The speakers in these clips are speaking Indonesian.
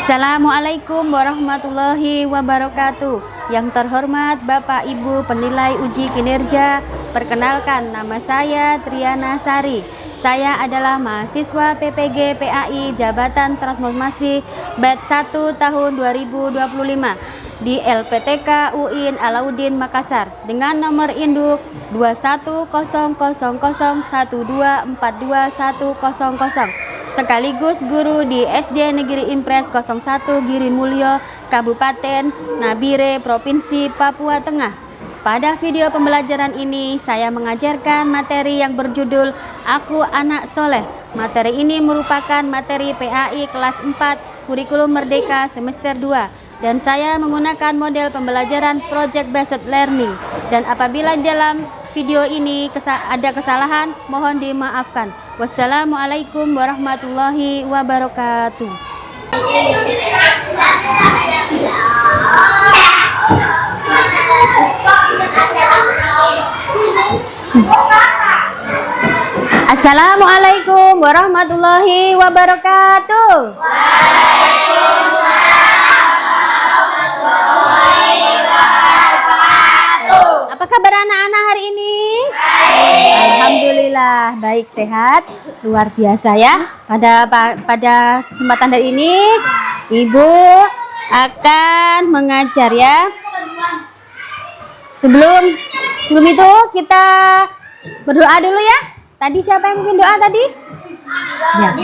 Assalamualaikum warahmatullahi wabarakatuh. Yang terhormat Bapak Ibu penilai uji kinerja, perkenalkan nama saya Triana Sari. Saya adalah mahasiswa PPG PAI Jabatan Transformasi Batch 1 tahun 2025 di LPTK UIN Alauddin Makassar dengan nomor induk 21001242100 sekaligus guru di SD Negeri Impres 01 Giri Mulyo, Kabupaten Nabire, Provinsi Papua Tengah. Pada video pembelajaran ini saya mengajarkan materi yang berjudul Aku Anak Soleh. Materi ini merupakan materi PAI kelas 4 Kurikulum Merdeka semester 2 dan saya menggunakan model pembelajaran Project Based Learning. Dan apabila dalam video ini ada kesalahan, mohon dimaafkan. Wassalamualaikum warahmatullahi wabarakatuh. Assalamualaikum warahmatullahi wabarakatuh. Apa kabar anak-anak hari ini? Baik. Alhamdulillah baik, sehat, luar biasa ya. Pada kesempatan hari ini Ibu akan mengajar ya. Sebelum itu kita berdoa dulu ya. Tadi siapa yang mungkin doa tadi? Ya.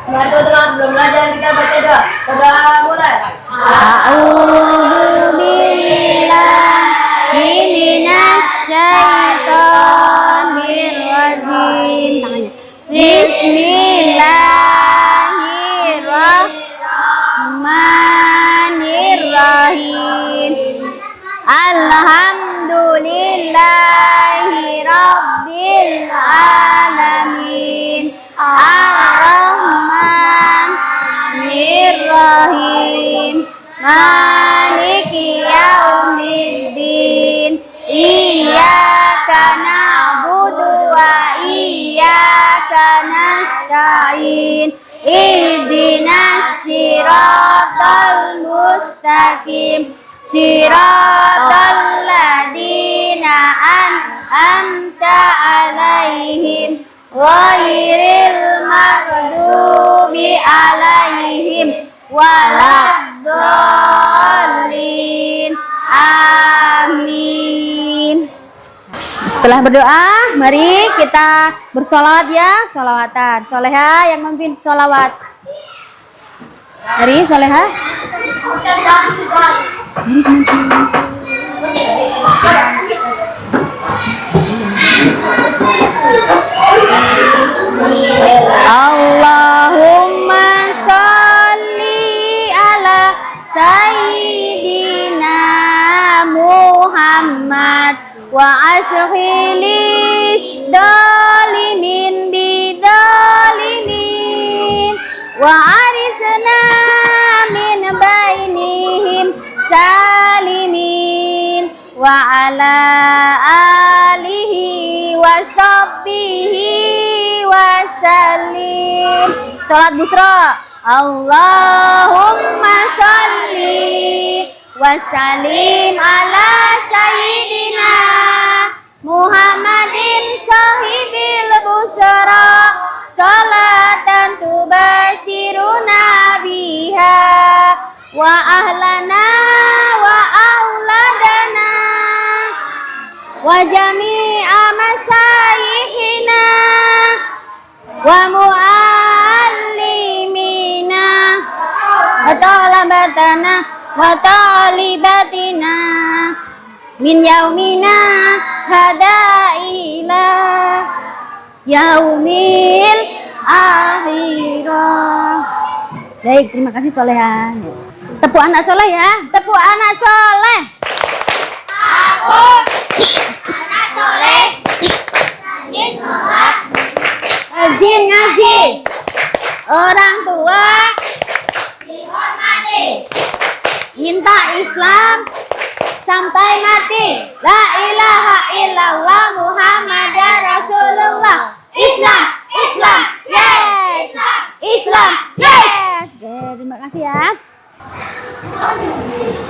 Teman-teman sebelum belajar kita baca doa. Doa mulai. A'udzubillahi minasyaitonirrajim. Bismillahirrahmanirrahim. Alhamdulillahi rabbil alamin. Ar-Rahmanir-Rahim. Maliki yaumiddin. Iyyaka na'budu wa iyyaka nasta'in. Ihdinas siratal mustaqim. Siratal ladzina an'amta 'alaihim ghairil maghdubi 'alaihim waladdallin. Amin. Setelah berdoa, mari kita bersolawat ya, solawatan. Soleha yang memimpin solawat. Mari soleha. Allahumma sholli ala sayyidina Muhammad wa ashilis dolimin bidolimin wa arizna min bainihim salimin wa ala alihi wa sahbihi wa sallim. Salat busra. Allahumma sholli wa sallim ala sayyidina Muhammadin sahibil busra salatan tubasiruna biha wa ahlana wa auladana wa jami'a masayihina wa muallimina wa talabatana wa talibatina min yaumina hadaila yaumil akhirah. Baik, terima kasih Soleha. Tepuk anak soleh ya. Tepuk anak soleh. Aku anak soleh. Rajin sholat. Rajin ngaji. Orang tua dihormati. cinta Islam sampai mati. La ilaha illallah Muhammadar Rasulullah. Islam, Islam, yes. Islam, yes. Oke, terima kasih ya.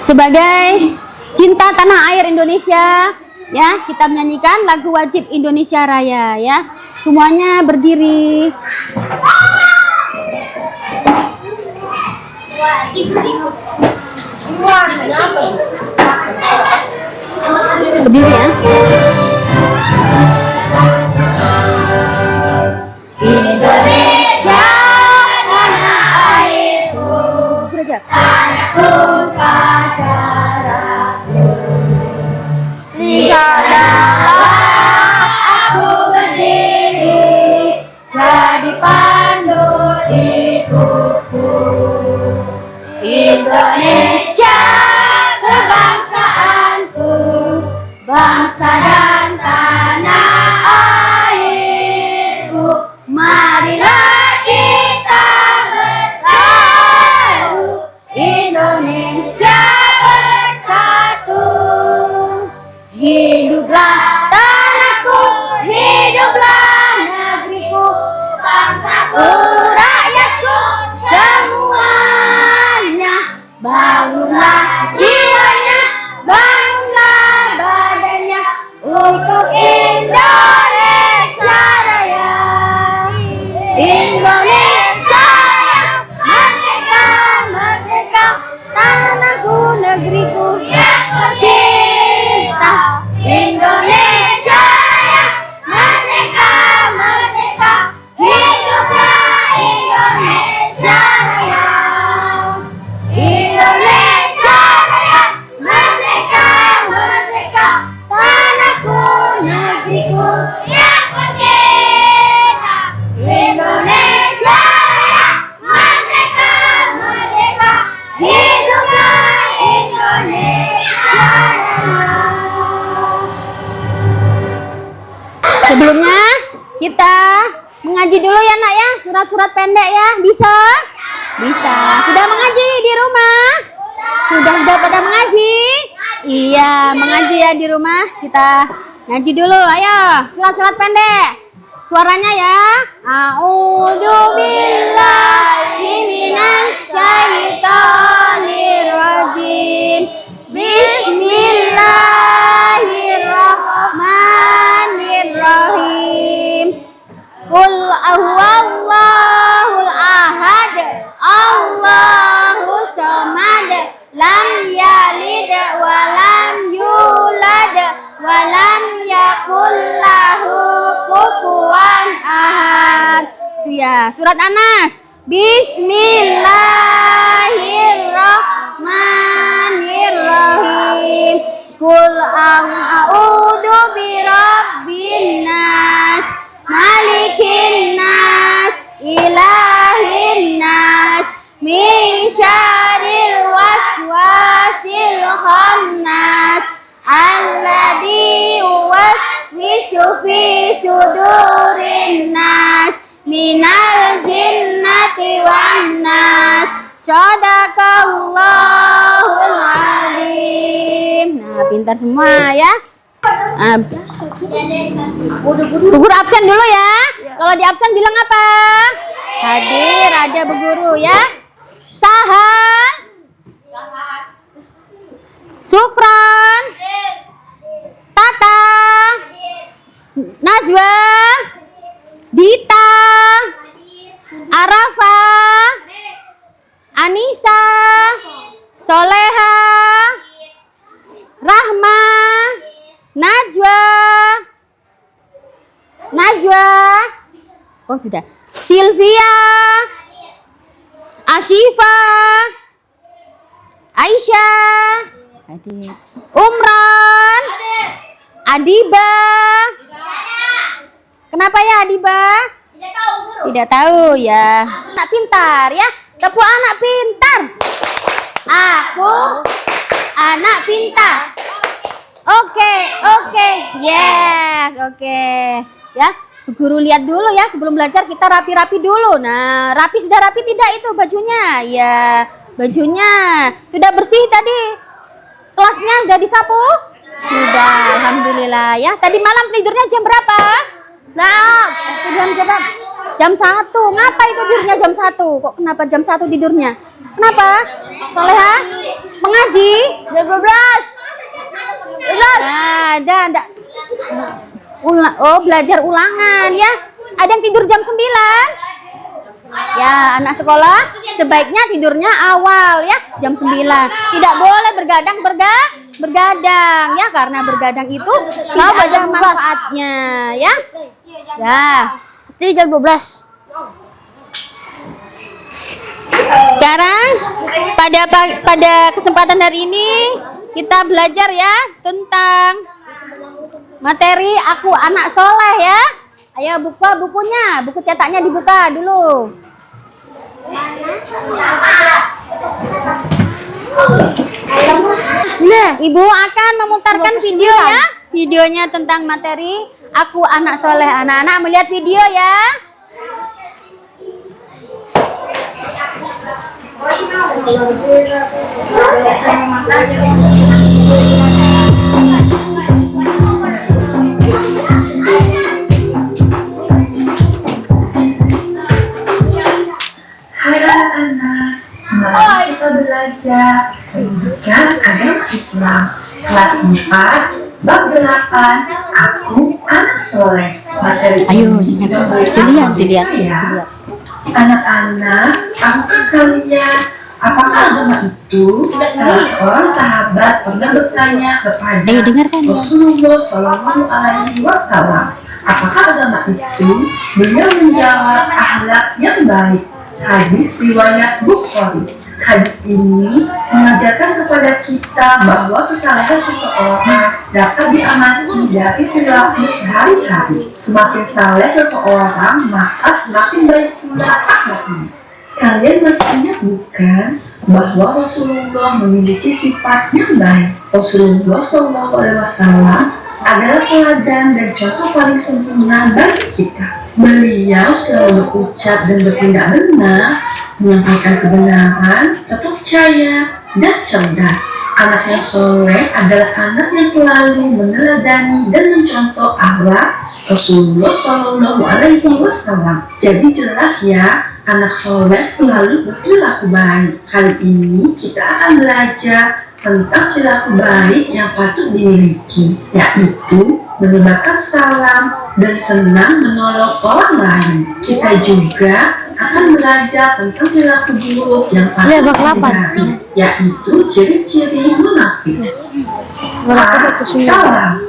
Sebagai cinta tanah air Indonesia, ya, kita menyanyikan lagu wajib Indonesia Raya ya. Semuanya berdiri. Berdiri ya. Indonesia tanah airku, tanahku darahku. Di sanalah aku berdiri, jadi pandu hidupku. Indonesia kebangsaanku, bangsa dan tanah airku. Marilah kita bersatu, Indonesia bersatu. Hiduplah tanahku, hiduplah negeriku, bangsaku, rakyatku, semuanya. Bangunlah jiwanya, bangunlah badannya untuk Indonesia Raya. Indonesia Raya, merdeka, merdeka, tanahku, negeriku yang tercinta. Indonesia Raya, merdeka, merdeka, hiduplah Indonesia Raya. Indonesia Raya, merdeka, merdeka, tanahku, negeriku yang tercinta. Indonesia Raya, merdeka, merdeka, hiduplah Indonesia Raya. Sebelumnya kita mengaji dulu ya nak ya, surat-surat pendek ya, bisa? Bisa. Sudah mengaji di rumah? Sudah pada mengaji? Iya, mengaji ya di rumah. Kita ngaji dulu, ayo. Surat-surat pendek. Suaranya ya. A'udzubillahi minasyaitonirrajim. Bismillahirrahmanirrahim. Qul huwallahul ahad, Allahu samad, lam yalid wa lam yulad wa lam yakul lahu kufuwan ahad. Surat Anas. Bismillahirrahmanirrahim. Qul a'udzu birabbin nas, malikin nas, ilahin nas, min syarril waswasil khannas, alladzi yuwaswisu fi sudurin nas, minal jinnati wan nas. Shadaqallahul azim. Nah, pintar semua ya. Bu Guru absen dulu ya. Kalau di absen bilang apa? Hadir, ada Bu Guru ya. Sahan, Sukron, Tata, Nazwa, Dita, Arafa, Anissa, Soleha, Rahma, Najwa, oh sudah, Sylvia, Ashifa, Aisyah, Umran, Adiba. Kenapa ya Adiba? Tidak tahu, Guru. Tidak tahu ya. Anak pintar ya. Tepuk anak pintar. Aku anak pintar. Oke. Yes, oke. Ya, Bu Guru lihat dulu ya sebelum belajar kita rapi-rapi dulu. Nah, rapi sudah rapi tidak itu bajunya? Ya, bajunya sudah bersih tadi. Kelasnya udah disapu? Sudah, alhamdulillah ya. Tadi malam tidurnya jam berapa? Nah, Jam berapa? Jam 1. Ngapa itu tidurnya jam 1? Kok kenapa jam 1 tidurnya? Kenapa? Soleha? Mengaji? jam 12. Nah, ada. Belajar ulangan ya. Ada yang tidur jam 9? Ya, anak sekolah sebaiknya tidurnya awal ya, jam 9. Tidak boleh bergadang ya, karena bergadang itu tidak ada manfaatnya ya. Ya, Itu jam 12. sekarang pada kesempatan hari ini kita belajar ya tentang materi aku anak soleh ya. Ayo buka bukunya, buku cetaknya dibuka dulu. Nah, Ibu akan memutarkan video ya, videonya tentang materi aku anak soleh. Anak-anak melihat video ya. Hai anak-anak, mari kita belajar pendidikan agama Islam kelas 4 bab 8 Aku Anak Soleh. Materi Ayo, ini sudah banyak dilihat. ya. Anak-anak, tahukah kalian apakah agama itu? Salah seorang sahabat pernah bertanya kepada Ayo, dengarkan. Rasulullah Shallallahu Alaihi Wasallam, apakah agama itu? Beliau menjawab, akhlak yang baik. Hadis riwayat Bukhari. Hadis ini mengajarkan kepada kita bahwa kesalahan seseorang dapat diamati dari perilaku sehari-hari. Semakin saleh seseorang, maka semakin baik pula akhlaknya. Kalian masih ingat bukan bahwa Rasulullah memiliki sifat yang baik? Rasulullah SAW adalah teladan dan contoh paling sempurna bagi kita. Beliau selalu berucap dan bertindak benar, menyampaikan kebenaran, terpercaya, dan cerdas. Anak yang soleh adalah anak yang selalu meneladani dan mencontoh akhlak Rasulullah Shallallahu Alaihi Wasallam. Jadi jelas ya, anak soleh selalu berperilaku baik. Kali ini kita akan belajar tentang perilaku baik yang patut dimiliki, yaitu menyebarkan salam dan senang menolong orang lain. Kita juga akan belajar tentang perilaku buruk yang patut dihindari, yaitu ciri-ciri munafik. Salam.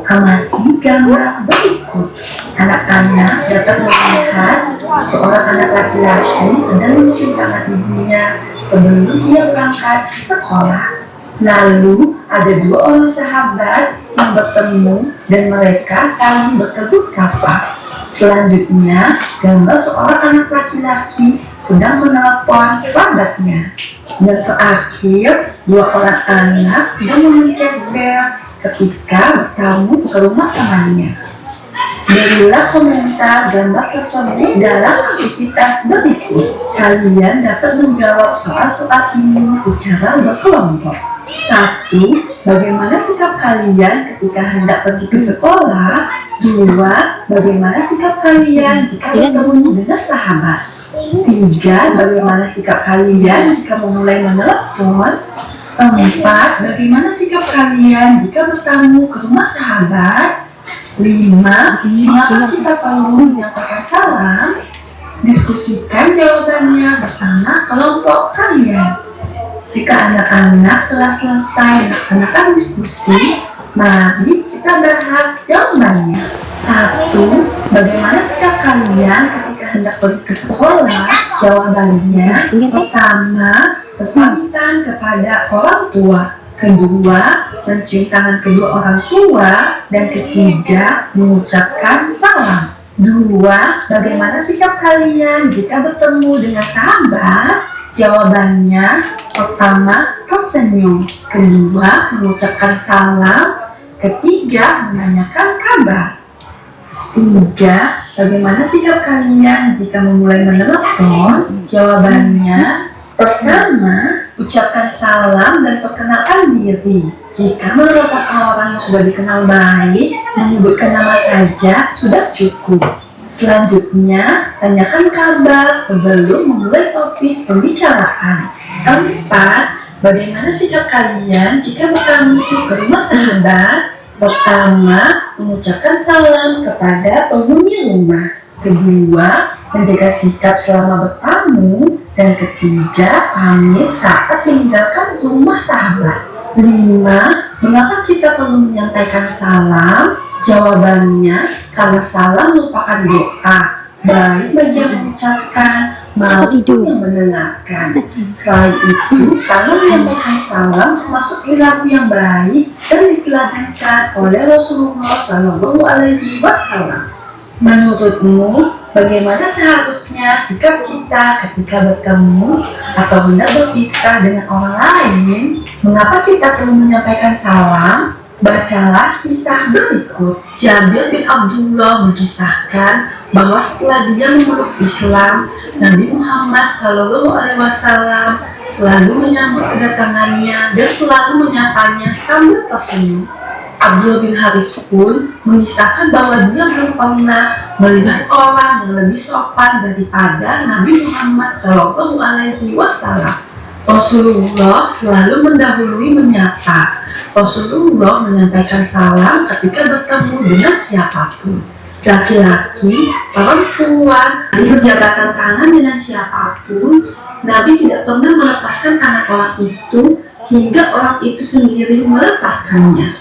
Amati gambar berikut. Anak-anak dapat melihat seorang anak laki-laki sedang mencium tangan ibunya sebelum ia berangkat ke sekolah. Lalu ada dua orang sahabat yang bertemu dan mereka saling bertegur sapa. Selanjutnya, gambar seorang anak laki-laki sedang menelpon kerabatnya. Dan terakhir, dua orang anak sedang memencet bel ketika bertamu ke rumah temannya. Berilah komentar gambar tersebut dalam aktivitas berikut. Kalian dapat menjawab soal-soal ini secara berkelompok. 1. Bagaimana sikap kalian ketika hendak pergi ke sekolah? 2. Bagaimana sikap kalian jika bertemu dengan sahabat? 3. Bagaimana sikap kalian jika memulai menelepon? 4. Bagaimana sikap kalian jika bertamu ke rumah sahabat? 5. Mengapa kita perlu menyampaikan salam? Diskusikan jawabannya bersama kelompok kalian. Jika anak-anak telah selesai melaksanakan diskusi, mari kita bahas jawabannya. 1. Bagaimana sikap kalian ketika hendak pergi ke sekolah? Jawabannya, pertama, berpamitan kepada orang tua. Kedua, mencium tangan kedua orang tua. Dan ketiga, mengucapkan salam. 2. Bagaimana sikap kalian jika bertemu dengan sahabat? Jawabannya, pertama, tersenyum. Kedua, mengucapkan salam. Ketiga, menanyakan kabar. 3. Bagaimana sikap kalian jika memulai menelepon? Jawabannya, pertama, ucapkan salam dan perkenalkan diri. Jika menelepon orang yang sudah dikenal baik, menyebutkan nama saja sudah cukup. Selanjutnya, tanyakan kabar sebelum memulai topik pembicaraan. 4. Bagaimana sikap kalian jika bertamu ke rumah sahabat? Pertama, mengucapkan salam kepada penghuni rumah. Kedua, menjaga sikap selama bertamu. Dan ketiga, pamit saat meninggalkan rumah sahabat. 5. Mengapa kita perlu menyampaikan salam? Jawabannya, karena salam merupakan doa, baik bagi yang mengucapkan maupun yang mendengarkan. Selain itu, karena menyampaikan salam termasuk perilaku yang baik dan diteladankan oleh Rasulullah SAW. Menurutmu, bagaimana seharusnya sikap kita ketika bertemu atau hendak berpisah dengan orang lain? Mengapa kita perlu menyampaikan salam? Bacalah kisah berikut. Jabir bin Abdullah mengisahkan bahwa setelah dia memeluk Islam, Nabi Muhammad SAW selalu menyambut kedatangannya dan selalu menyapanya sambil tersenyum. Abdullah bin Haris pun mengisahkan bahwa dia belum pernah melihat orang yang lebih sopan daripada Nabi Muhammad SAW. Rasulullah selalu mendahului menyapa. Rasulullah menyampaikan salam ketika bertemu dengan siapapun. Laki-laki, perempuan, berjabatan tangan dengan siapapun, Nabi tidak pernah melepaskan tangan orang itu hingga orang itu sendiri melepaskannya.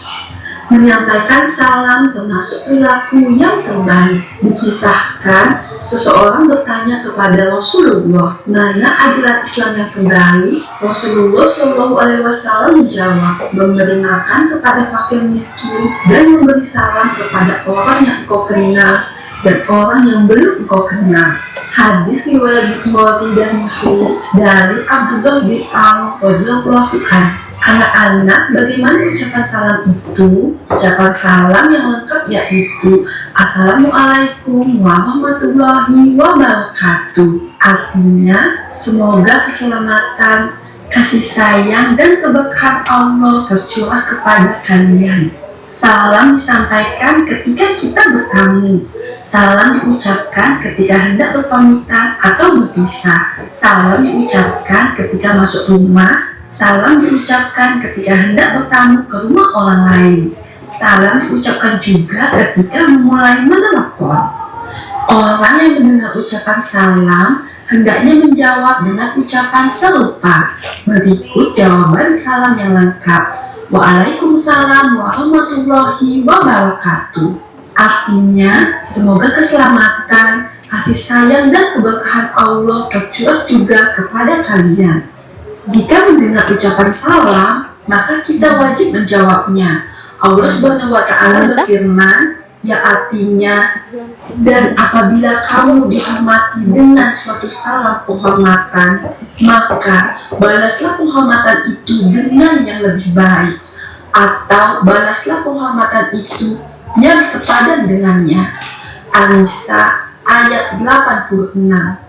Menyampaikan salam termasuk perilaku yang terbaik. Dikisahkan, seseorang bertanya kepada Rasulullah, mana ajaran Islam yang terbaik? Rasulullah SAW menjawab, memberi makan kepada fakir miskin dan memberi salam kepada orang yang kau kenal dan orang yang belum kau kenal. Hadis riwayat Bukhari dan Muslim dari Abdullah bin Amr radhiyallahu anhu. Anak-anak, bagaimana ucapan salam itu? Ucapan salam yang lengkap yaitu Assalamualaikum warahmatullahi wabarakatuh. Artinya, semoga keselamatan, kasih sayang, dan keberkahan Allah tercurah kepada kalian. Salam disampaikan ketika kita bertamu. Salam diucapkan ketika hendak berpamitan atau berpisah. Salam diucapkan ketika masuk rumah. Salam diucapkan ketika hendak bertamu ke rumah orang lain. Salam diucapkan juga ketika memulai menelepon. Orang yang mendengar ucapan salam hendaknya menjawab dengan ucapan serupa. Berikut jawaban salam yang lengkap. Waalaikumsalam warahmatullahi wabarakatuh. Artinya, semoga keselamatan, kasih sayang, dan keberkahan Allah tercurah juga kepada kalian. Jika mendengar ucapan salam, maka kita wajib menjawabnya. Allah Subhanahu wa Ta'ala berfirman, yang artinya, dan apabila kamu dihormati dengan suatu salam penghormatan, maka balaslah penghormatan itu dengan yang lebih baik, atau balaslah penghormatan itu yang sepadan dengannya. An-Nisa ayat 86.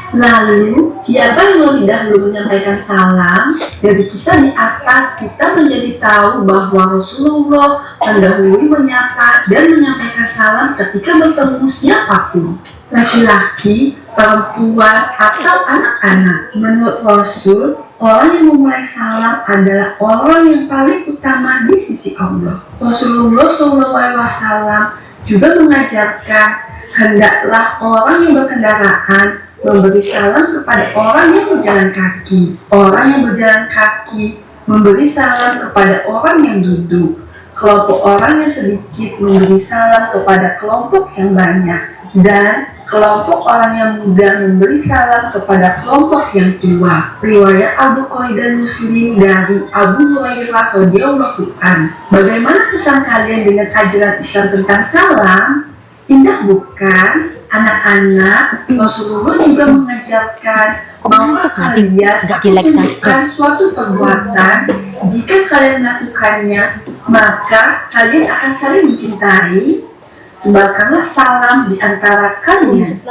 Lalu, siapa yang lebih dahulu menyampaikan salam? Dari kisah di atas, kita menjadi tahu bahwa Rasulullah mendahului menyapa dan menyampaikan salam ketika bertemu siapapun, laki-laki, perempuan, atau anak-anak. Menurut Rasul, orang yang memulai salam adalah orang yang paling utama di sisi Allah. Rasulullah SAW juga mengajarkan, hendaklah orang yang berkendaraan memberi salam kepada orang yang berjalan kaki. Orang yang berjalan kaki memberi salam kepada orang yang duduk. Kelompok orang yang sedikit memberi salam kepada kelompok yang banyak. Dan kelompok orang yang muda memberi salam kepada kelompok yang tua. Riwayat Al-Bukhari dan Muslim dari Abu Hurairah radhiyallahu anhu. Bagaimana kesan kalian dengan ajaran Islam tentang salam? Indah bukan? Anak-anak, Rasulullah juga mengajarkan bahwa kalian melakukan suatu perbuatan. Jika kalian melakukannya, maka kalian akan saling mencintai. Sebarkanlah salam di antara kalian.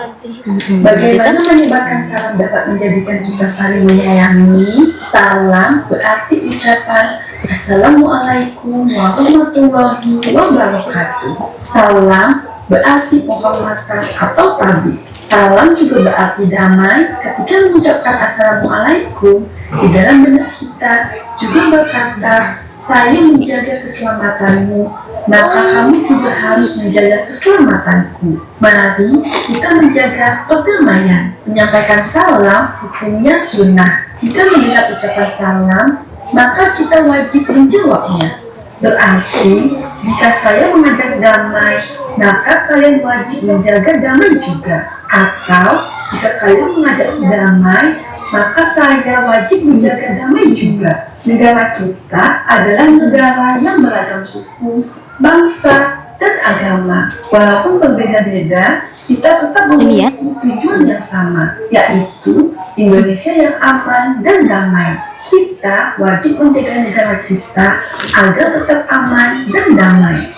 Bagaimana menyebarkan salam dapat menjadikan kita saling menyayangi? Salam berarti ucapan Assalamualaikum warahmatullahi wabarakatuh. Salam berarti penghormatan atau tabik. Salam juga berarti damai. Ketika mengucapkan Assalamualaikum, di dalam benak kita juga berkata, saya menjaga keselamatanmu, maka kamu juga harus menjaga keselamatanku. Mari kita menjaga perdamaian. Menyampaikan salam hukumnya sunnah. Jika mendengar ucapan salam, maka kita wajib menjawabnya. Berarti, jika saya mengajak damai, maka kalian wajib menjaga damai juga. Atau, jika kalian mengajak damai, maka saya wajib menjaga damai juga. Negara kita adalah negara yang beragam suku, bangsa, dan agama. Walaupun berbeda-beda, kita tetap memiliki tujuan yang sama, yaitu Indonesia yang aman dan damai. Kita wajib menjaga negara kita agar tetap aman dan damai.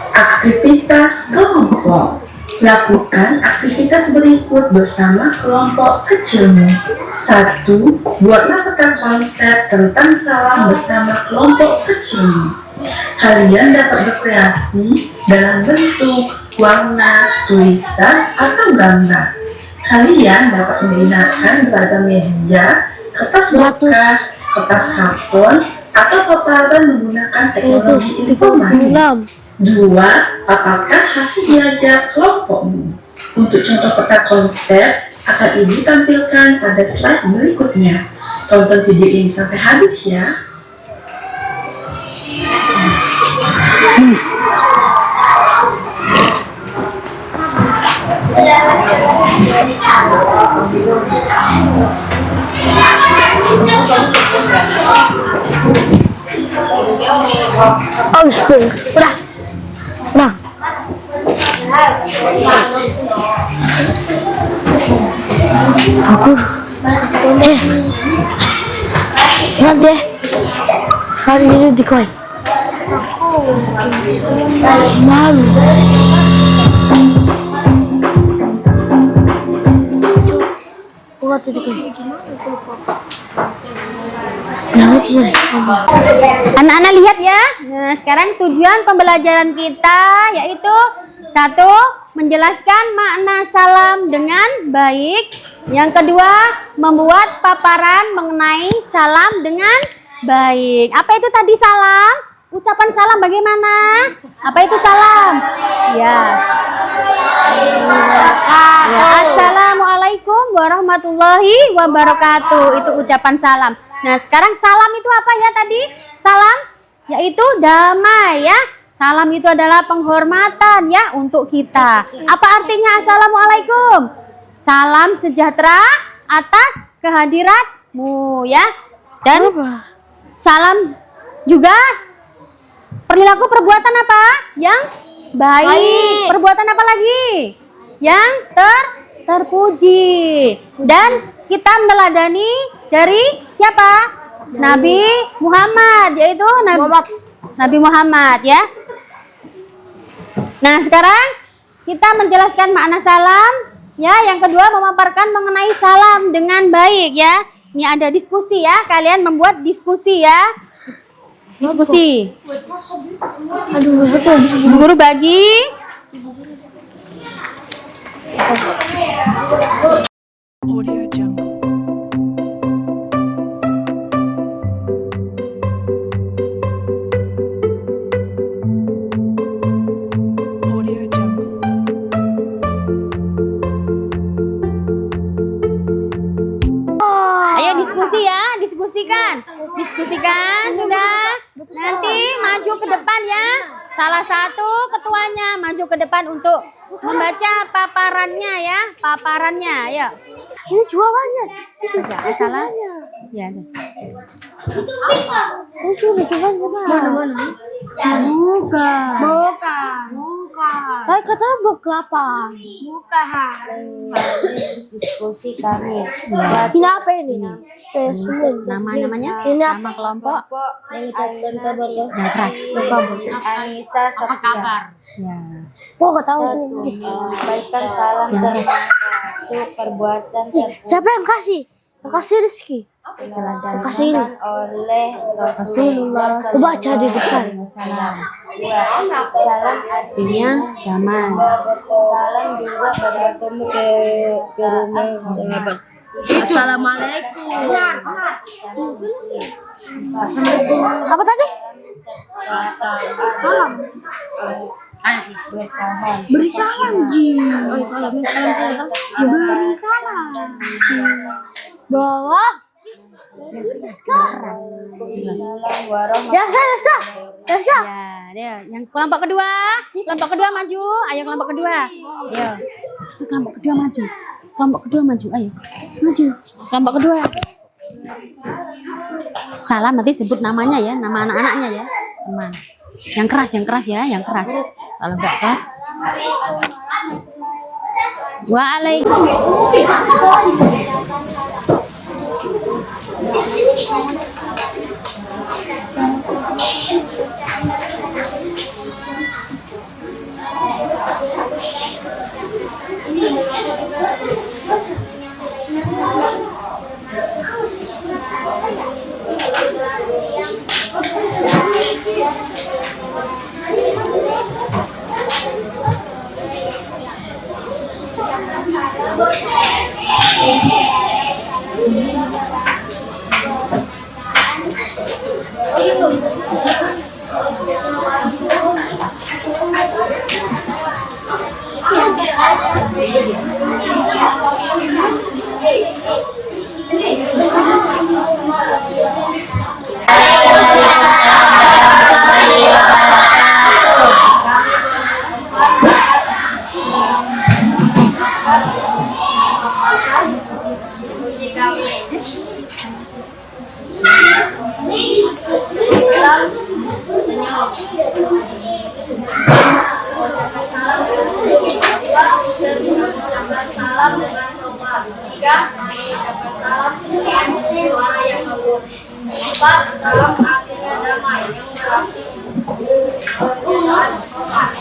Aktivitas kelompok. Lakukan aktivitas berikut bersama kelompok kecilmu. 1. Buatlah peta konsep tentang salam bersama kelompok kecilmu. Kalian dapat berkreasi dalam bentuk, warna, tulisan, atau gambar. Kalian dapat menggunakan beragam media, kertas bekas, kertas karton, atau paparan menggunakan teknologi informasi. 2. Paparkan hasil belajar kelompokmu. Untuk contoh peta konsep akan Ibu tampilkan pada slide berikutnya. Tonton video ini sampai habis ya. Udah. Aku lihat deh. Hari ini di koi. Malu. Anak-anak lihat ya. Nah, sekarang tujuan pembelajaran kita yaitu 1. Menjelaskan makna salam dengan baik. Yang kedua, membuat paparan mengenai salam dengan baik. Apa itu tadi salam? Ucapan salam bagaimana? Apa itu salam? Ya. Assalamualaikum warahmatullahi wabarakatuh. Itu ucapan salam. Nah, sekarang salam itu apa ya tadi? Salam yaitu damai ya. Salam itu adalah penghormatan ya untuk kita. Apa artinya Assalamualaikum? Salam sejahtera atas kehadiratmu ya. Dan salam juga perilaku perbuatan apa? Yang baik. Perbuatan apa lagi? Yang terpuji. Dan kita meneladani dari siapa? Nabi Muhammad, yaitu Nabi Muhammad ya. Nah, sekarang kita menjelaskan makna salam ya. Yang kedua, memaparkan mengenai salam dengan baik ya. Ini ada diskusi ya. Kalian membuat diskusi ya. Diskusi. Aduh, betul. Guru bagi. Audio Jungle. Audio Jungle. Ayo diskusi ya, diskusikan. Diskusikan sudah. Nanti maju ke depan ya. Salah satu ketuanya maju ke depan untuk membaca paparannya ya. Paparannya, ayo. Ini jualannya. Baca salah. Ya. Mana? Bukan. Kata kelapa. Bukan. Diskusi kami. Ini apa ini? Namanya? Nama kelompok mengucapkan kabar yang keras. Anissa Apa kabar? Ya. Kok gak tahu sih? Sampaikan salam termasuk perbuatan Siapa yang kasih? Yang kasih Rizky. teladan Kasih ini. oleh Rasulullah Coba baca di depan. Salam Salam artinya damai. salam juga bertemu ke rumah sahabat. Assalamualaikum. Apa tadi? Salam. Beri salam, Ji. Oh, salam. Beri salam. Bawah. Ya, saya. Ya, dia yang kelompok kedua maju. Ayo kelompok kedua. Ayo. Kelompok kedua maju. Kelompok kedua maju. Ayo. Maju. Kelompok kedua. Salam nanti sebut namanya ya, nama anak-anaknya ya. Teman. Yang keras ya, yang keras. Kalau enggak keras. Salam dengan sopan. 3. Mengucapkan salam dengan suara yang lembut. 4. Salam artinya damai yang berarti kebiasaan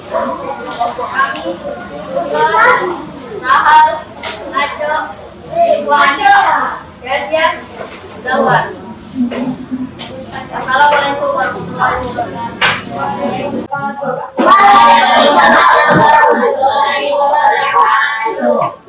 sopan. Kelompok kami Super, Sahal, Naco, Ridwan, Yasin, Dawar. Assalamualaikum warahmatullahi wabarakatuh. Waalaikumsalam warahmatullahi wabarakatuh.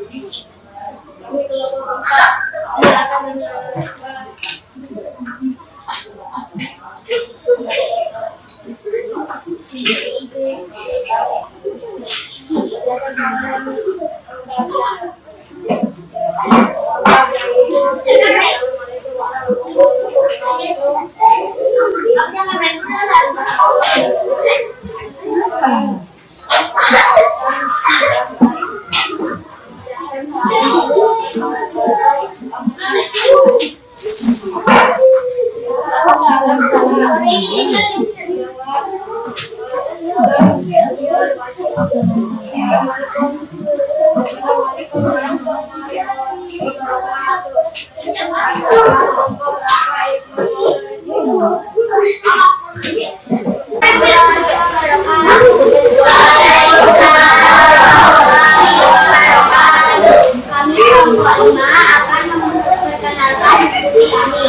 Kami kelompok 5 akan memperkenalkan diskusi kami.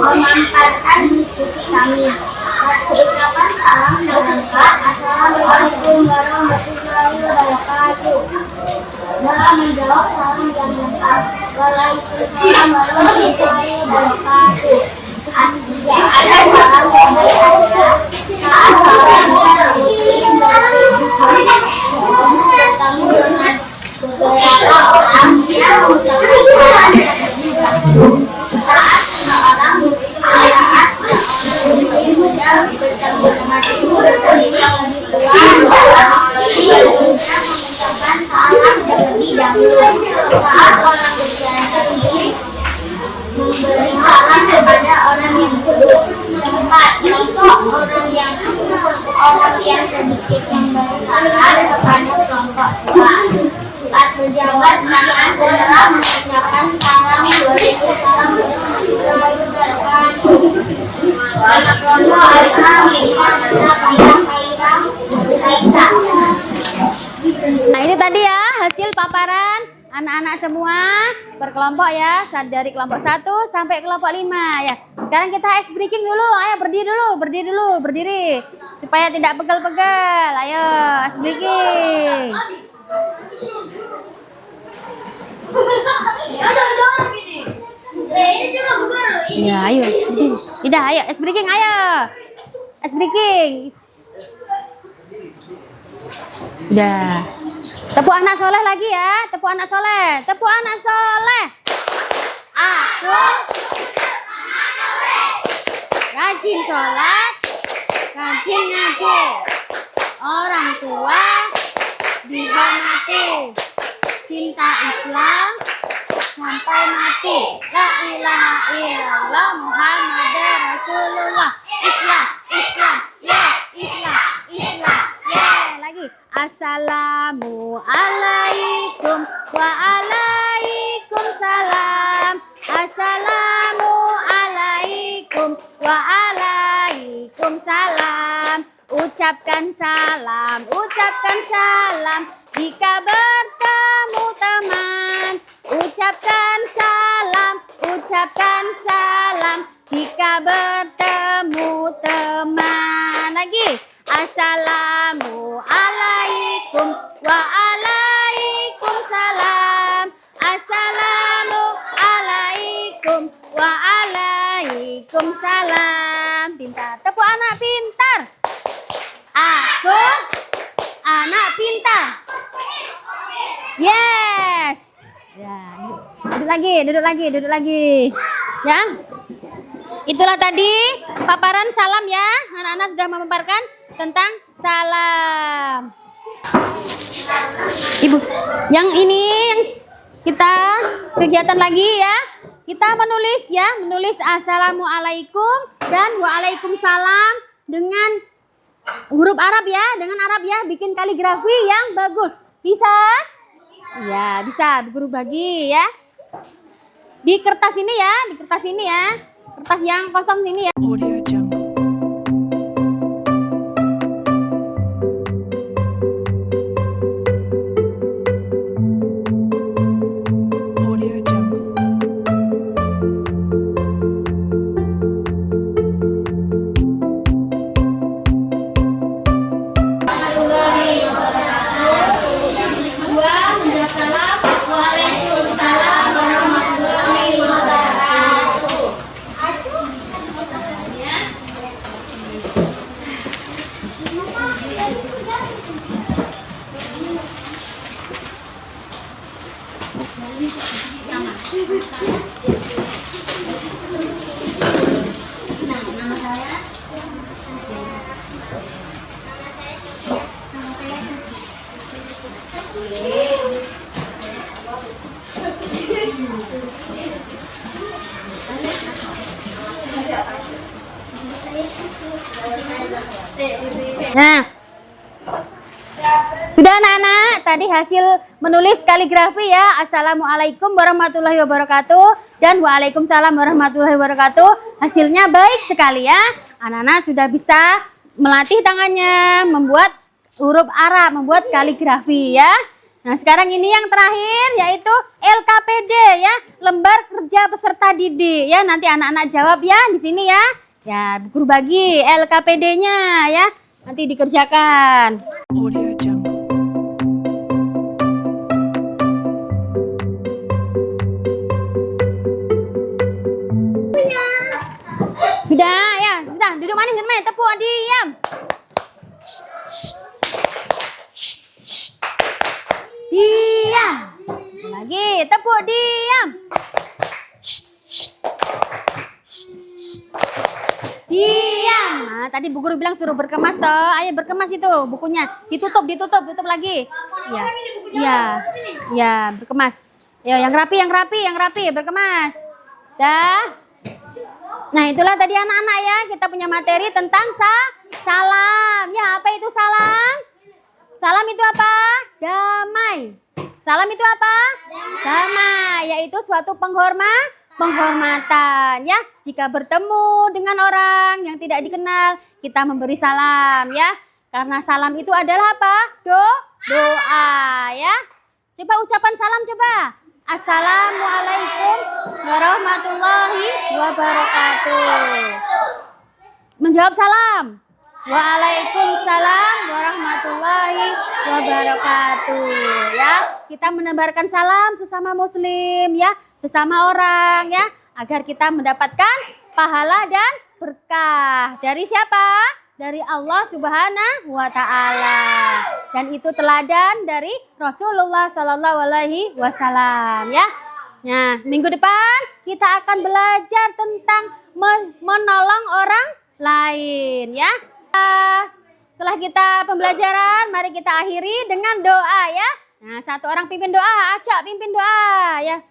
Memaparkan diskusi kami. Ucapan salam dan berkat. Assalamualaikum warahmatullahi wabarakatuh. Dalam menjawab salam yang lengkap. Waalaikumsalam warahmatullahi wabarakatuh. Ada salam sebagai ada saat salam muslim bertemu dengan beberapa orang yang mengucapkan salam saat seorang perayaan muslim sedang bertemu dengan yang lebih tua yang mengucapkan salam terlebih dahulu. Saat orang berbiasa ini memberi salam kepada orang yang kedua. 4. Contoh orang yang sedikit memberi salam kepada kelompok 2. 4. Berjabat tangan setelah mengucapkan salam. Waalaikumsalam warahmatullahi wabarakatuh. Nah, ini tadi ya hasil paparan anak-anak semua berkelompok ya, dari kelompok 1 sampai kelompok 5 ya. Sekarang kita ice breaking dulu. Ayo berdiri. Supaya tidak pegel-pegel. Ayo ice breaking. Ya, ayo. Tidak, ayo ice breaking, ayo. Ice breaking. Udah. Tepuk anak soleh lagi ya. Tepuk anak soleh. Aku rajin sholat, rajin ngaji. Orang tua dihormati. Cinta Islam sampai mati. La ilaha illallah Muhammadar Rasulullah. Islam. Ya, Islam. Ya, lagi. Assalamualaikum waalaikumsalam. Assalamualaikum waalaikumsalam. Ucapkan salam jika bertemu teman. Ucapkan salam jika bertemu teman. Lagi. Assalamualaikum waalaikumsalam. Assalamualaikum waalaikumsalam. Pintar. Tepuk anak pintar. Aku anak pintar. Yes. Ya, duduk lagi. Ya. Itulah tadi paparan salam ya. Anak-anak sudah memaparkan tentang salam. Ibu, yang kita kegiatan lagi ya. Kita menulis assalamualaikum dan waalaikumsalam dengan huruf Arab ya, bikin kaligrafi yang bagus. Bisa? Ya, bisa. Guru bagi ya. Di kertas ini ya. Kertas yang kosong ini ya. Audio Jungle. Audio Jungle. Waalaikumsalam warahmatullahi wabarakatuh. Nama saya Nah, sudah anak-anak, tadi hasil menulis kaligrafi ya. Assalamualaikum warahmatullahi wabarakatuh dan waalaikumsalam warahmatullahi wabarakatuh. Hasilnya baik sekali ya. Anak-anak sudah bisa melatih tangannya, membuat huruf Arab, membuat kaligrafi ya. Nah, sekarang ini yang terakhir yaitu LKPD ya, lembar kerja peserta didik ya. Nanti anak-anak jawab ya di sini ya. Ya, guru bagi LKPD-nya ya. Nanti dikerjakan. Audio Jungle. Sudah ya, sudah. Duduk manis, tepuk, diam. Diam. Lagi, tepuk, diam. Diam. Nah, tadi Bu Guru bilang suruh berkemas toh. Ayo berkemas itu bukunya. Ditutup lagi. Ya. Ya. Ya, berkemas. Ya, yang rapi, berkemas. Dah. Nah, itulah tadi anak-anak ya. Kita punya materi tentang salam. Ya, apa itu salam? Salam itu apa? Damai. Salam itu apa? Damai, yaitu suatu penghormatan ya. Jika bertemu dengan orang yang tidak dikenal, kita memberi salam ya. Karena salam itu adalah apa? Doa ya. Coba ucapan salam coba. Assalamualaikum warahmatullahi wabarakatuh. Menjawab salam. Waalaikumsalam warahmatullahi wabarakatuh. Ya, kita menebarkan salam sesama muslim ya, sesama orang ya, agar kita mendapatkan pahala dan berkah. Dari siapa? Dari Allah Subhanahu wa taala. Dan itu teladan dari Rasulullah sallallahu alaihi wasallam ya. Nah, minggu depan kita akan belajar tentang menolong orang lain ya. Setelah kita pembelajaran, mari kita akhiri dengan doa ya. Nah, satu orang pimpin doa, Acok pimpin doa ya.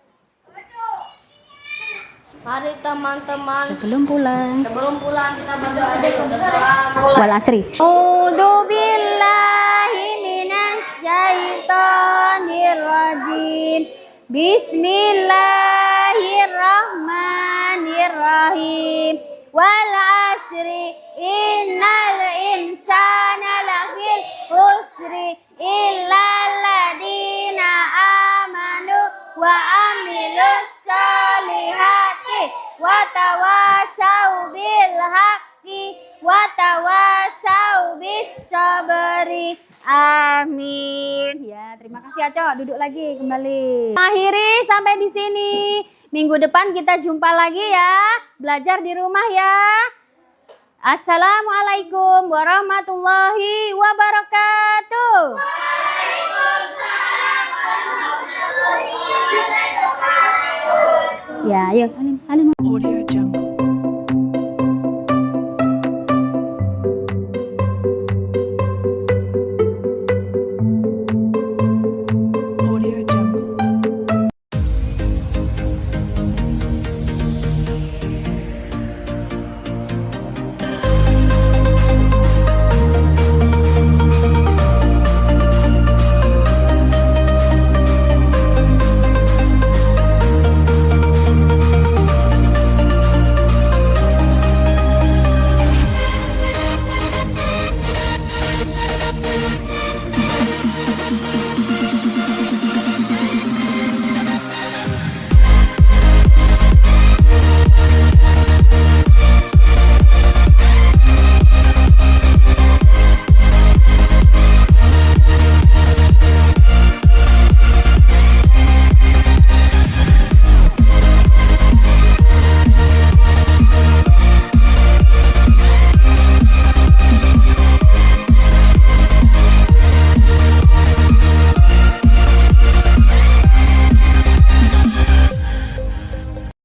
Mari teman-teman, Sebelum pulang. sebelum pulang kita berdoa dulu. Berdoa mulai. Wal asri. A'udzu billahi minasyaitonir rajim. Bismillahirrahmanirrahim. Wal asri innal insana lafil khusri illa alladziina amanu wa amilus solihati wa tawasau bil haqqi wa tawasau bis sabri. Amin. Ya, terima kasih Acok. Duduk lagi kembali. Akhiri sampai di sini. Minggu depan kita jumpa lagi ya. Belajar di rumah ya. Assalamualaikum warahmatullahi wabarakatuh. Ya, ayo salim. Audio Jungle.